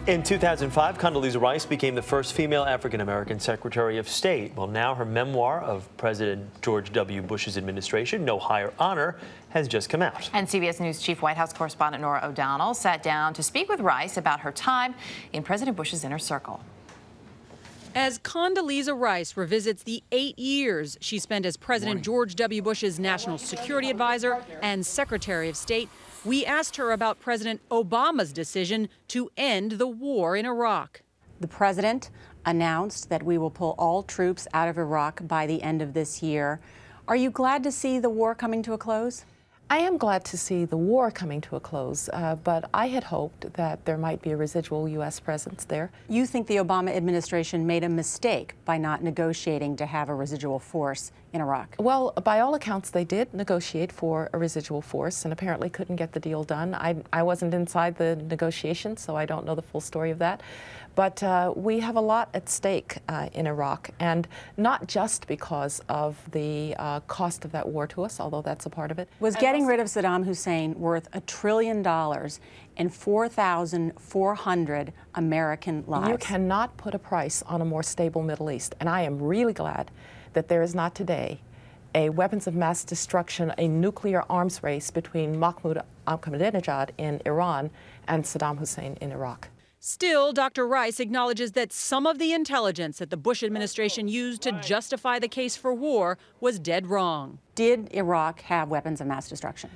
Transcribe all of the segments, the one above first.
In 2005, Condoleezza Rice became the first female African-American Secretary of State. Well, now her memoir of President George W. Bush's administration, No Higher Honor, has just come out. And CBS News Chief White House correspondent Norah O'Donnell sat down to speak with Rice about her time in President Bush's inner circle. As Condoleezza Rice revisits the 8 years she spent as President George W. Bush's National Security Advisor and Secretary of State, we asked her about President Obama's decision to end the war in Iraq. The president announced that we will pull all troops out of Iraq by the end of this year. Are you glad to see the war coming to a close? I am glad to see the war coming to a close, but I had hoped that there might be a residual U.S. presence there. You think the Obama administration made a mistake by not negotiating to have a residual force in Iraq? Well, by all accounts, they did negotiate for a residual force and apparently couldn't get the deal done. I wasn't inside the negotiations, so I don't know the full story of that. But we have a lot at stake in Iraq, and not just because of the cost of that war to us, although that's a part of it. Was getting rid of Saddam Hussein worth $1 trillion and 4,400 American lives? You cannot put a price on a more stable Middle East, and I am really glad that there is not today a weapons of mass destruction, a nuclear arms race between Mahmoud Ahmadinejad in Iran and Saddam Hussein in Iraq. Still, Dr. Rice acknowledges that some of the intelligence that the Bush administration used to justify the case for war was dead wrong. Did Iraq have weapons of mass destruction?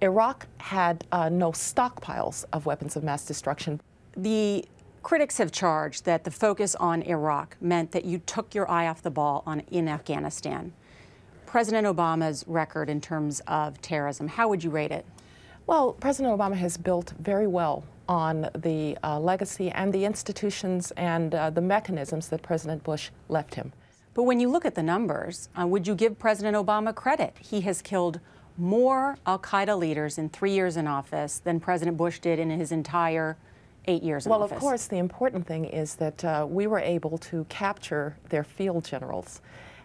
Iraq had no stockpiles of weapons of mass destruction. The critics have charged that the focus on Iraq meant that you took your eye off the ball in Afghanistan. President Obama's record in terms of terrorism, how would you rate it? Well, President Obama has built very well on the legacy and the institutions and the mechanisms that President Bush left him. But when you look at the numbers, would you give President Obama credit? He has killed more al-Qaeda leaders in 3 years in office than President Bush did in his entire 8 years in office. Well, of course, the important thing is that we were able to capture their field generals.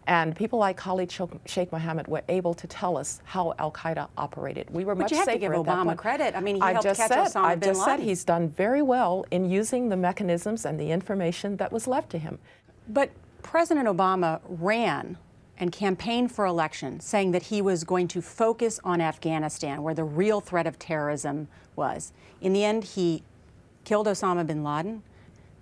And people like Khalid Sheikh Mohammed were able to tell us how al-Qaeda operated. We were much safer at that point. But you have to give Obama credit. I mean, he helped catch Osama bin Laden. I've just said he's done very well in using the mechanisms and the information that was left to him. But President Obama ran and campaigned for election, saying that he was going to focus on Afghanistan, where the real threat of terrorism was. In the end, he killed Osama bin Laden.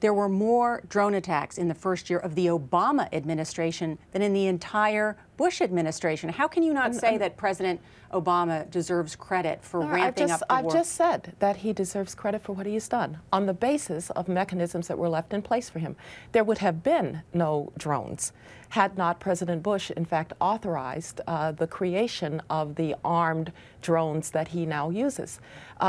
There were more drone attacks in the first year of the Obama administration than in the entire Bush administration. How can you not say that President Obama deserves credit for ramping up the war? I've just said that he deserves credit for what he has done on the basis of mechanisms that were left in place for him. There would have been no drones had not President Bush, in fact, authorized the creation of the armed drones that he now uses.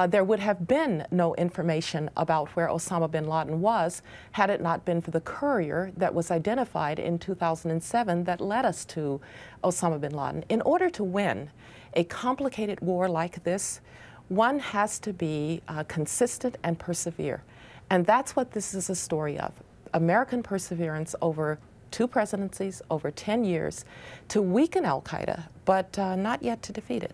There would have been no information about where Osama bin Laden was had it not been for the courier that was identified in 2007 that led us to Osama bin Laden. In order to win a complicated war like this, one has to be consistent and persevere. And that's what this is a story of. American perseverance over 2 presidencies, over 10 years, to weaken al-Qaeda, but not yet to defeat it.